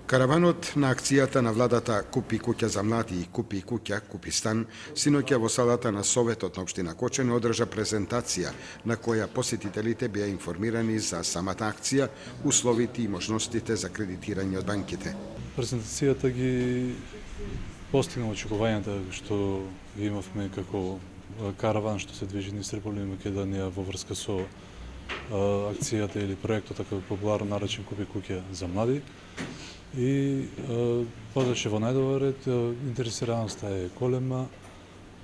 Караванот на акцијата на владата Купи куќа за млади и Купи куќа, Купи стан, синоќа во салата на Советот на општина Кочани одржа презентација на која посетителите беа информирани за самата акција, условите и можностите за кредитирање од банките. Презентацијата ги постигна очекувањата што ги имавме како караван што се движи низ Република Македонија во врска со акцијата или проектот како популарно наречен Купи куќа за млади. И подоше во најдобар ред интересираноста е голема.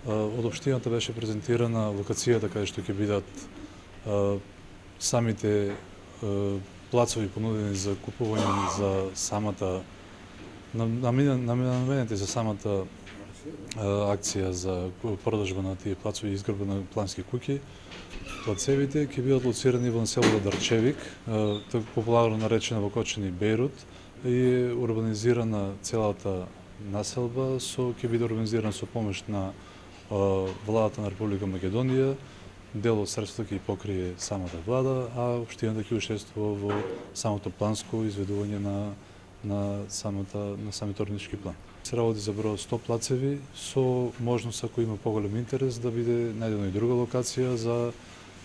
Од општината беше презентирана локацијата каде што ќе бидат самите плацови понудени за купување за самата наменети за самата акција за продажба на тие плацови и изградба на плански куќи. Плацевите ќе бидат лоцирани во населото Дарчевик, популарно наречена во Кочани Бејрут, и е урбанизирана целата населба, ќе биде урбанизирана со помош на владата на Република Македонија. Дел од средствата ќе покрие самата влада, а општината ќе учествува во самото планско изведување на самите урбанистички план. Се работи за број 100 плацеви со можност, ако има поголем интерес, да биде најдена и друга локација за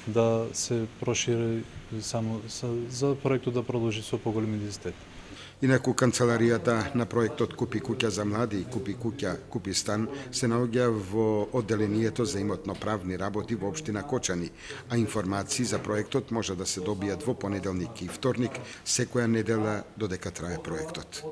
да се прошири за проектот да продолжи со поголем интензитет. Инаку канцеларијата на проектот Купи куќа за млади и Купи куќа, Купи стан се наоѓа во одделението за имотно-правни работи во општина Кочани, а информации за проектот може да се добијат во понеделник и вторник секоја недела додека трае проектот.